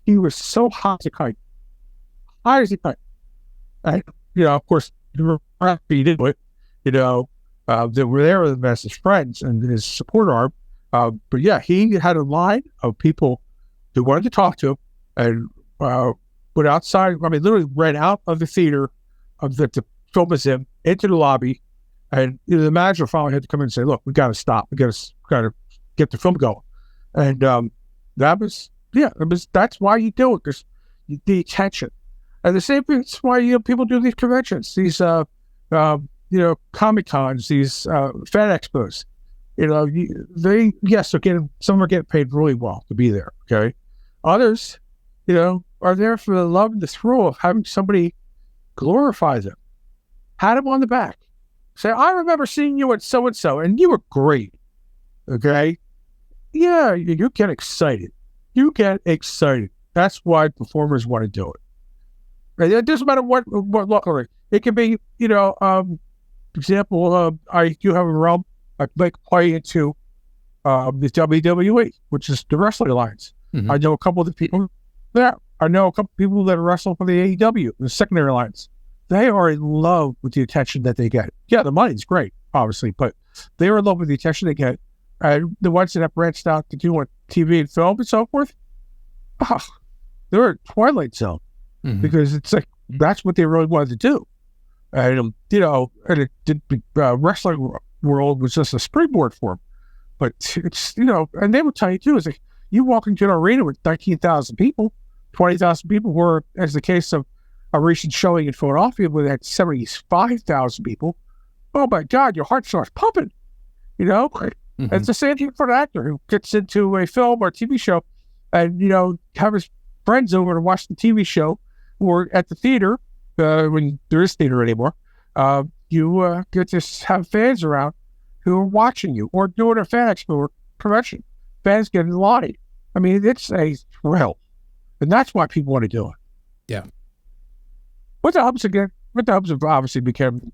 he was so high as a kite. And, of course, he did it. They were there with him as his friends and his support arm. But yeah, he had a line of people who wanted to talk to him and went outside. I mean, literally ran out of the theater of the film was in into the lobby. And the manager finally had to come in and say, "Look, we got to stop. We got to get the film going." And that's why you do it, because the attention. And the same thing, that's why people do these conventions, these Comic Cons, these fan expos. Some are getting paid really well to be there. Okay, others, are there for the love and the thrill of having somebody glorify them, pat them on the back. say, I remember seeing you at so-and-so, and you were great. Okay? Yeah, you get excited. You get excited. That's why performers want to do it. Right? It doesn't matter what local. It can be, for example, I do have a realm. I play into the WWE, which is the Wrestling Alliance. Mm-hmm. I know a couple of the people there. I know a couple of people that wrestle for the AEW, the Secondary Alliance. They are in love with the attention that they get. Yeah, the money's great, obviously, but they are in love with the attention they get. And the ones that have branched out to do on TV and film and so forth, they're a Twilight Zone, because it's like that's what they really wanted to do. And and wrestling world was just a springboard for them. But it's and they will tell you too, is like you walk into an arena with 19,000 people, 20,000 people, where, as the case of a recent showing in Philadelphia, where they had 75,000 people. Oh my God, your heart starts pumping. It's the same thing for an actor who gets into a film or TV show, and have his friends over to watch the TV show, or at the theater when there is theater anymore. You get to have fans around who are watching you, or doing a fan expo or convention. Fans getting lauded. I mean, it's a thrill, and that's why people want to do it. Yeah. What the Hubs again? What the Hubs have obviously become,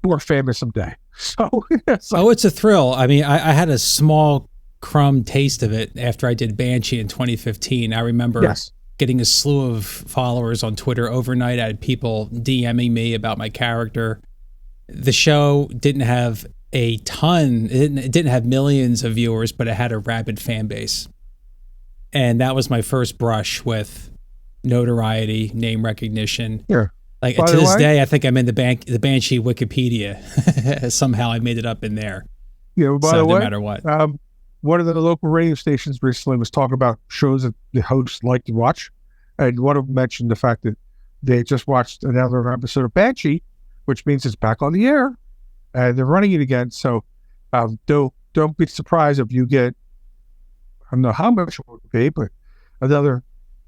more famous someday. So, it's a thrill. I mean, I had a small crumb taste of it after I did Banshee in 2015. I remember getting a slew of followers on Twitter overnight. I had people DMing me about my character. The show didn't have a ton. It didn't have millions of viewers, but it had a rabid fan base. And that was my first brush with notoriety, name recognition. Here. Like, to this day, I think I'm in the Banshee Wikipedia. Somehow I made it up in there. Yeah, by the way, no matter what. One of the local radio stations recently was talking about shows that the hosts like to watch. And one of them mentioned the fact that they just watched another episode of Banshee, which means it's back on the air. And they're running it again. So don't be surprised if you get, I don't know how much it will be, but another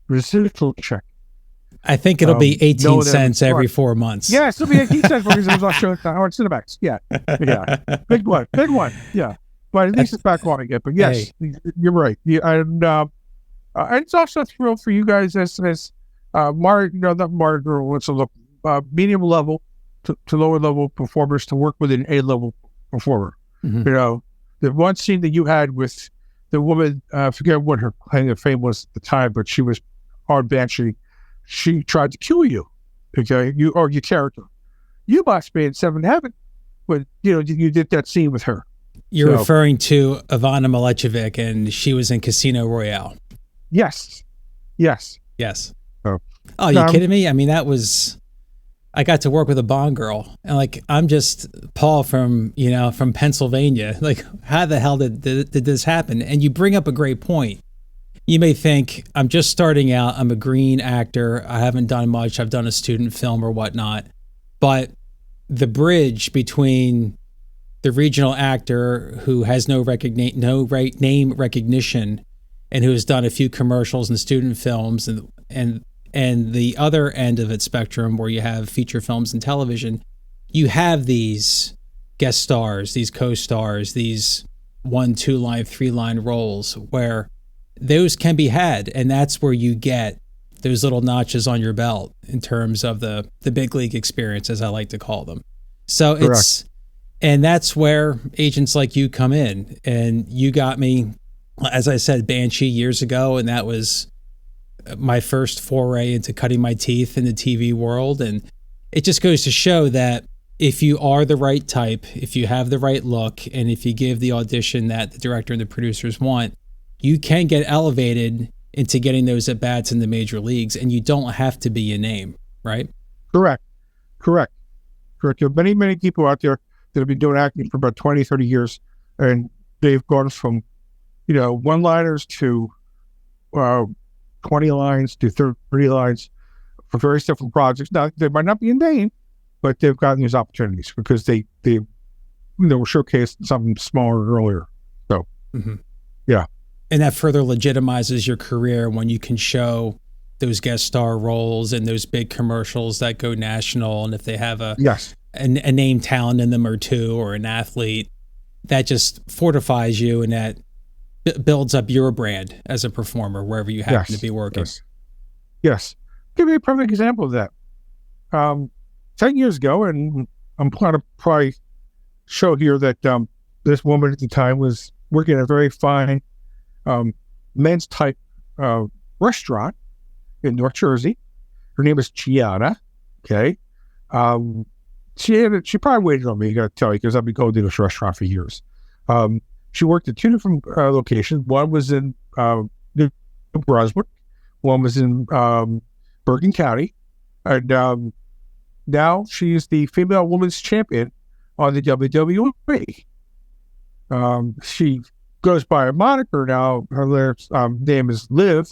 residual check. I think it'll be 18 cents every 4 months. Yes, it'll be 18 cents because it was on show on Cinemax. Yeah. Big one. Yeah. But at least it's back on again. But yes, you're right. Yeah, and it's also a thrill for you guys as not Martin, what's a look, medium level to lower level performers to work with an A-level performer. Mm-hmm. The one scene that you had with the woman, I forget what her claim of fame was at the time, but she was on Banshee. She tried to kill you, okay? Your character. You must be in seventh heaven when you did that scene with her. You're referring to Ivana Milicevic, and she was in Casino Royale. Yes. Oh, you kidding me? I mean, I got to work with a Bond girl, and I'm just Paul from Pennsylvania. Like, how the hell did this happen? And you bring up a great point. You may think, I'm just starting out. I'm a green actor. I haven't done much. I've done a student film or whatnot. But the bridge between the regional actor who has no name recognition and who has done a few commercials and student films and the other end of its spectrum where you have feature films and television, you have these guest stars, these co-stars, these 1, 2 line, 3 line roles where those can be had, and that's where you get those little notches on your belt in terms of the big league experience, as I like to call them. So and that's where agents like you come in, and you got me, as I said, Banshee years ago, and that was my first foray into cutting my teeth in the TV world. And it just goes to show that if you are the right type, if you have the right look, and if you give the audition that the director and the producers want, you can get elevated into getting those at-bats in the major leagues, and you don't have to be a name, right? Correct. There are many, many people out there that have been doing acting for about 20, 30 years, and they've gone from, one-liners to 20 lines to 30 lines for various different projects. Now, they might not be a name, but they've gotten these opportunities because they were showcased something smaller earlier. So, yeah. And that further legitimizes your career when you can show those guest star roles and those big commercials that go national. And if they have a a name talent in them or two, or an athlete, that just fortifies you, and that builds up your brand as a performer wherever you happen to be working. Yes. Give me a perfect example of that. 10 years ago, and I'm going to probably show here that this woman at the time was working at a very fine men's type restaurant in North Jersey. Her name is Gianna. Okay. She probably waited on me, I got to tell you, because I've been going to this restaurant for years. She worked at two different locations. One was in New Brunswick. One was in Bergen County. And now she's the female women's champion on the WWE. She goes by a moniker now. Her name is Liv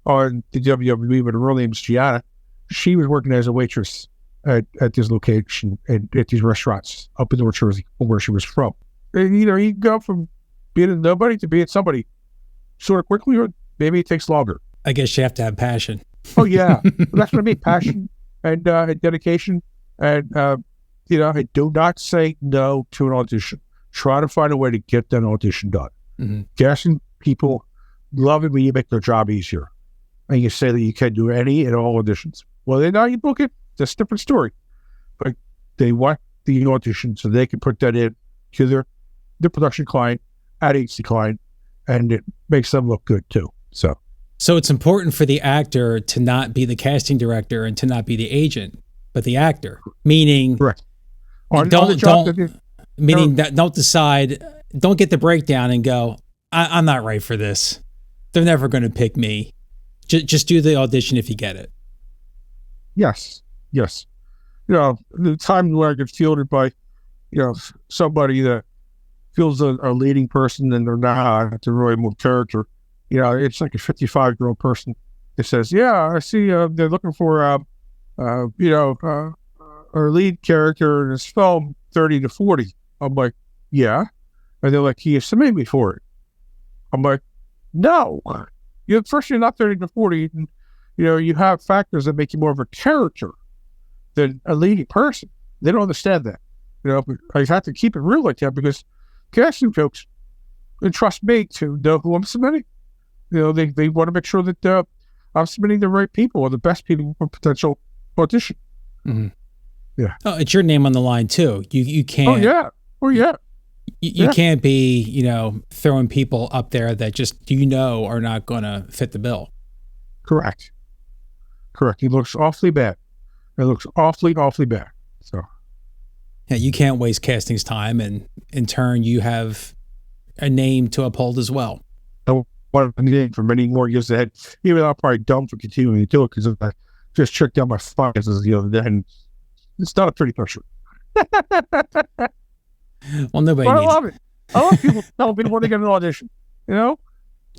on the WWE, but her real name is Gianna. She was working as a waitress at this location and at these restaurants up in North Jersey, where she was from. And, you go from being a nobody to being somebody sort of quickly, or maybe it takes longer. I guess you have to have passion. Oh, yeah. That's what I mean, passion and dedication. And, I do not say no to an audition. Try to find a way to get that audition done. Mm-hmm. Casting people love it when you make their job easier. And you say that you can do any and all auditions. Well, then now you book it. That's a different story. But they want the audition so they can put that in to their production client, at agency client, and it makes them look good too. So it's important for the actor to not be the casting director and to not be the agent, but the actor. Meaning, correct. Don't decide. Don't get the breakdown and go, I'm not right for this. They're never going to pick me. Just do the audition if you get it. Yes. The time where I get fielded by, somebody that feels a leading person and they're not, they're really more character. It's like a 55-year-old person that says, yeah, I see they're looking for, our lead character in this film, 30 to 40. I'm like, yeah. And they're like, can you submit me for it? I'm like, no. First, you're not 30 to 40. And, you have factors that make you more of a character than a leading person. They don't understand that. But I have to keep it real like that because casting folks entrust me to know who I'm submitting. They want to make sure that I'm submitting the right people or the best people for potential audition. Mm-hmm. Yeah. Oh, it's your name on the line too. You can't. Oh yeah. You can't be, throwing people up there that just, are not going to fit the bill. Correct. He looks awfully bad. It looks awfully bad. So. Yeah, you can't waste casting's time, and in turn, you have a name to uphold as well. I want a name for many more years ahead. Even though I'm probably dumb for continuing to do it because I just checked out my finances the other day, and it's not a pretty picture. Well, nobody. But I love it. I love people telling me when they get an audition. Right.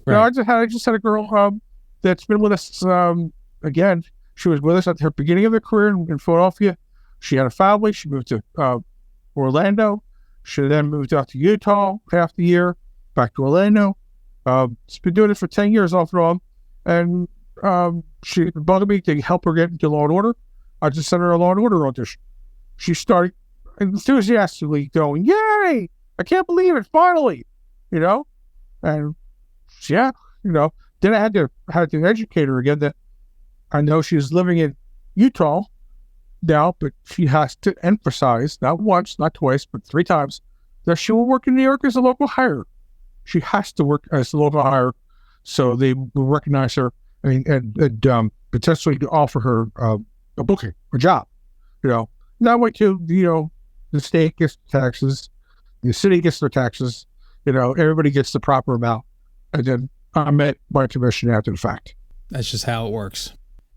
I just had a girl that's been with us. Again, she was with us at her beginning of her career in Philadelphia. She had a family. She moved to Orlando. She then moved out to Utah half the year, back to Orlando. She's been doing it for 10 years off and on. And she bothered me to help her get into Law & Order. I just sent her a Law & Order audition. She started enthusiastically going, yay! I can't believe it, finally! And then I had to educate her again that I know she's living in Utah now, but she has to emphasize, not once, not twice, but 3 times, that she will work in New York as a local hire. She has to work as a local hire so they will recognize her and potentially offer her a booking, a job. That way too, the state gets taxes, the city gets their taxes, everybody gets the proper amount. And then I'm at my commission after the fact. That's just how it works.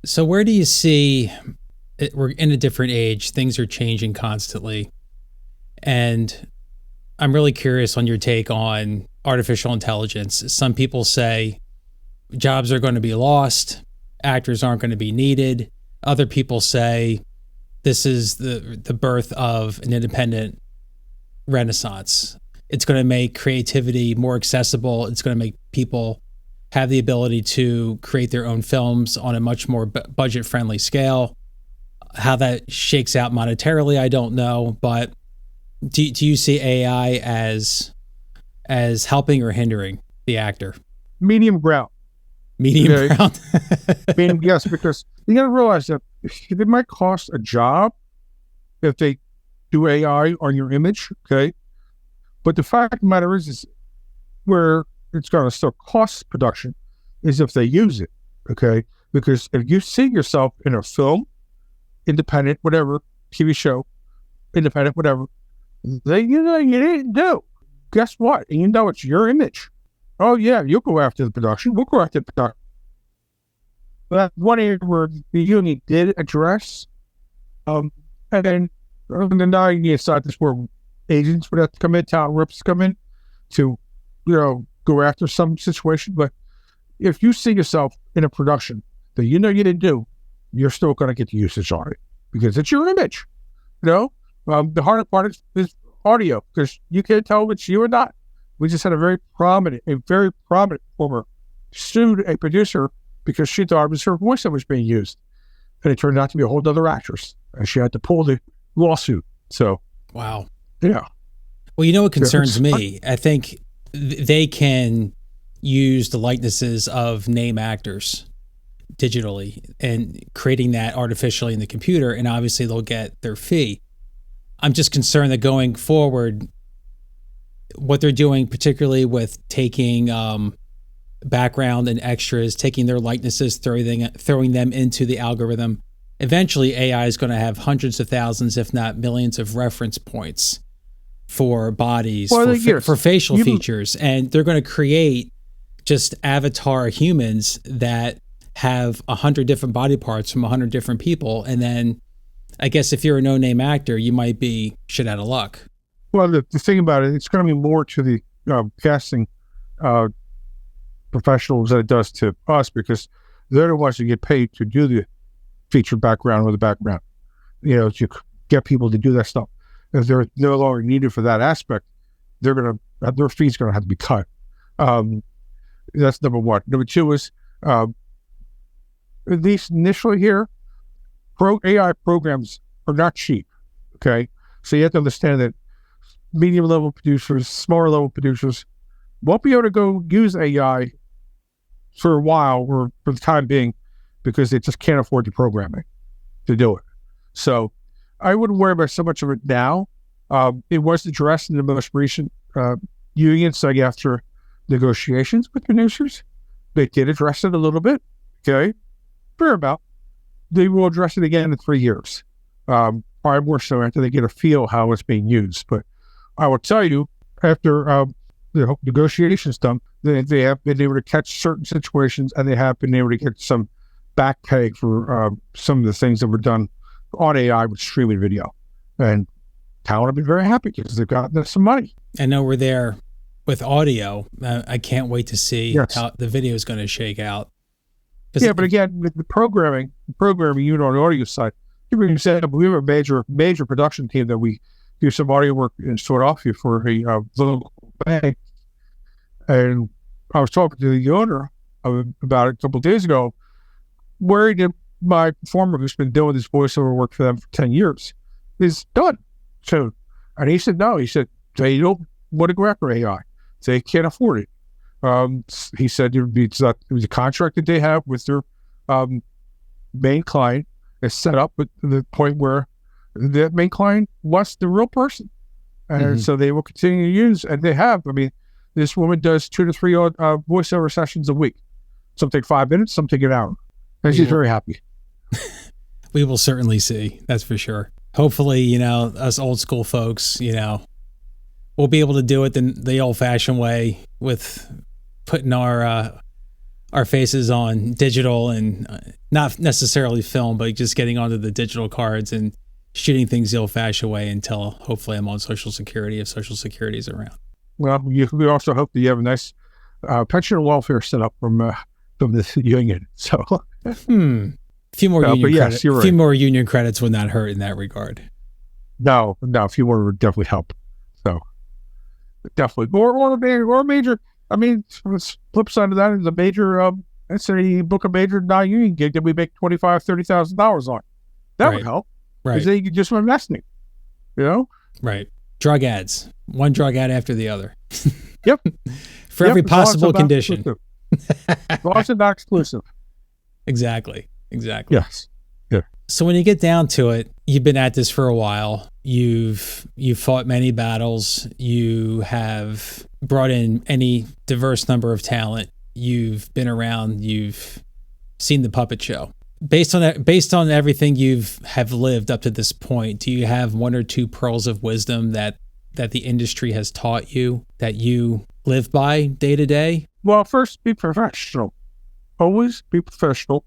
So where do you see we're in a different age, things are changing constantly. And I'm really curious on your take on artificial intelligence. Some people say jobs are going to be lost, actors aren't going to be needed. Other people say this is the birth of an independent renaissance. It's going to make creativity more accessible. It's going to make people have the ability to create their own films on a much more budget-friendly scale. How that shakes out monetarily, I don't know. But do you see AI as helping or hindering the actor? Medium ground. Medium ground. Medium, yes, because you got to realize that it might cost a job if they do AI on your image, okay? But the fact of the matter is where it's going to still cost production is if they use it, okay? Because if you see yourself in a film, independent, whatever, TV show, independent, whatever, you didn't do. Guess what? And you know it's your image. Oh, yeah, you'll go after the production. We'll go after the production. But one area where the union did address, and then now you decide this where agents would have to come in, talent reps come in to, go after some situation. But if you see yourself in a production that you didn't do, you're still going to get the usage on it because it's your image. The hardest part is audio because you can't tell if it's you or not. We just had a very prominent former sued a producer because she thought it was her voice that was being used. And it turned out to be a whole other actress. And she had to pull the lawsuit. So, wow. Yeah. Well, what concerns me? I think they can use the likenesses of name actors digitally and creating that artificially in the computer. And obviously they'll get their fee. I'm just concerned that going forward, what they're doing, particularly with taking background and extras, taking their likenesses, throwing them into the algorithm. Eventually, AI is going to have hundreds of thousands, if not millions, of reference points for bodies, for facial features, and they're going to create just avatar humans that have 100 different body parts from 100 different people, and then I guess if you're a no-name actor, you might be shit out of luck. Well, the thing about it, it's going to be more to the casting professionals than it does to us because they're the ones that get paid to do the featured background or the background. To get people to do that stuff. If they're no longer needed for that aspect, their fees going to have to be cut. That's number one. Number two is, at least initially here, AI programs are not cheap. Okay, so you have to understand that medium level producers, smaller level producers won't be able to go use AI for a while or for the time being because they just can't afford the programming to do it. So I wouldn't worry about so much of it now. It was addressed in the most recent union SAG-AFTRA negotiations with producers. They did address it a little bit. Okay, fair amount. They will address it again in 3 years. Probably more so after they get a feel how it's being used. But I will tell you, after the negotiations done, they have been able to catch certain situations and they have been able to get some back pay for some of the things that were done on AI with streaming video. And talent have been very happy because they've gotten some money. I know we're there with audio. I can't wait to see how the video is going to shake out. Yeah, but again, the programming unit on the audio side, we have a major production team that we do some audio work in Philadelphia for a local bank. And I was talking to the owner about it a couple of days ago, worried that my performer who's been doing this voiceover work for them for 10 years is done soon. And he said, no, they don't want to go after AI. They can't afford it. He said it was a contract that they have with their main client is set up at the point where the main client wants the real person. And so they will continue to use, and they have. I mean, this woman does 2 to 3 voiceover sessions a week. Some take 5 minutes, some take an hour. And she's very happy. We will certainly see. That's for sure. Hopefully, us old school folks, we'll be able to do it the old fashioned way with putting our faces on digital and not necessarily film, but just getting onto the digital cards and shooting things the old fashioned way until hopefully I'm on Social Security if Social Security is around. Well, we also hope that you have a nice pension and welfare set up from this union. So, a few more union credits. You're right. A few more union credits would not hurt in that regard. No, a few more would definitely help. So, definitely, or major. I mean, the flip side of that is a major. Let's say you book a major non-union gig that we make $25,000-$30,000 on. That Right. would help. Right. Because then you could just invest in it. You know? Right. Drug ads. One drug ad after the other. Yep. For every As long as possible it's not condition. exclusive. As long as it's not exclusive. Exactly. Yes. Yeah. So when you get down to it, you've been at this for a while. You've fought many battles. You have brought in any diverse number of talent. You've been around. You've seen the puppet show. Based on everything have lived up to this point, do you have one or two pearls of wisdom that the industry has taught you that you live by day to day? Well, first, be professional. Always be professional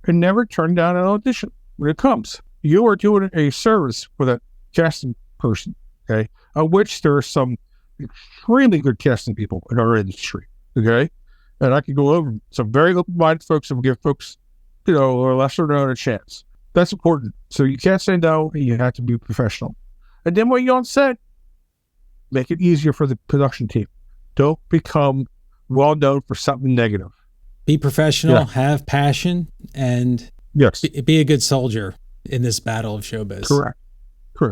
and never turn down an audition when it comes. You are doing a service for that casting person, okay, of which there are some extremely good casting people in our industry, okay? And I can go over some very open-minded folks and will give folks, a lesser known a chance. That's important. So you can't say no, and you have to be professional. And then when you're on set, make it easier for the production team. Don't become well known for something negative. Be professional, have passion, and yes, be a good soldier in this battle of showbiz. Correct.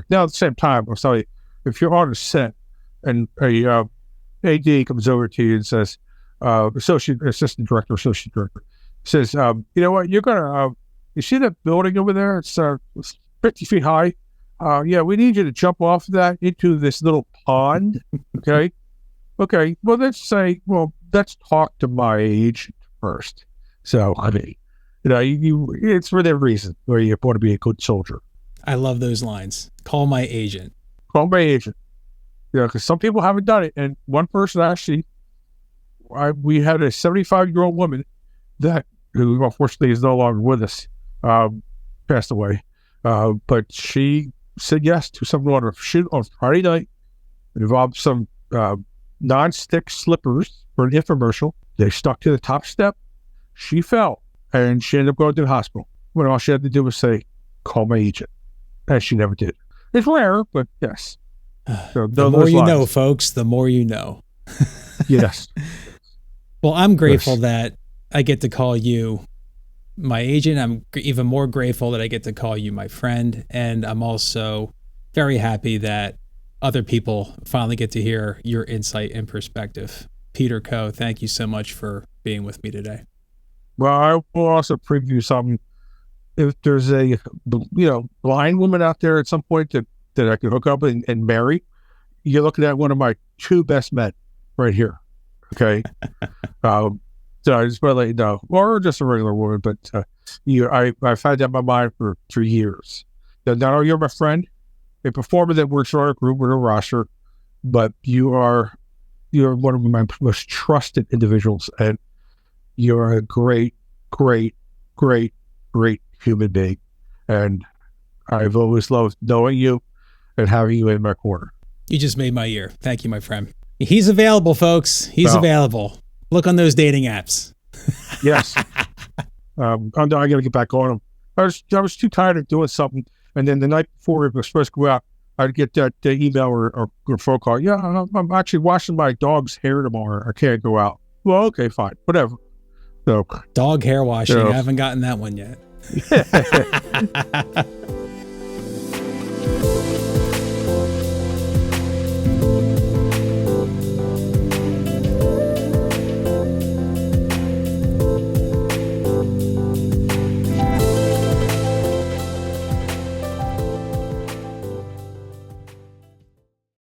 Now, at the same time, I'll tell you, if you're on a set and a AD comes over to you and says, assistant director, says, you know what, you're going to, you see that building over there? It's 50 feet high. Yeah, we need you to jump off of that into this little pond. Okay. Well, let's talk to my agent first. So, I mean, it's for that reason where you want to be a good soldier. I love those lines. Call my agent. Because some people haven't done it. And one person actually, we had a 75-year-old woman who unfortunately is no longer with us, passed away. But she said yes to something on a shoot on Friday night. It involved some non-stick slippers for an infomercial. They stuck to the top step. She fell, and she ended up going to the hospital. When all she had to do was say, call my agent. And she never did. It's rare, but yes. So, the more you know, folks, the more you know. Yes. Well, I'm grateful that I get to call you my agent. I'm even more grateful that I get to call you my friend. And I'm also very happy that other people finally get to hear your insight and perspective. Peter Coe, thank you so much for being with me today. Well, I will also preview something. If there's a blind woman out there at some point that I could hook up and marry, you're looking at one of my two best men right here. Okay. So I just want to let you know, or just a regular woman, but I've had that in my mind for 3 years. Now, not only you're my friend, a performer that works in our group with a roster, but you're one of my most trusted individuals, and you're a great, great, great, great human being. And I've always loved knowing you and having you in my corner. You just made my year. Thank you, my friend. He's available, folks. He's available. Look on those dating apps. Yes. I got to get back on them. I was too tired of doing something. And then the night before we were supposed to go out, I'd get that email or phone call. Yeah, I'm actually washing my dog's hair tomorrow. I can't go out. Well, okay, fine. Whatever. So, dog hair washing. I haven't gotten that one yet.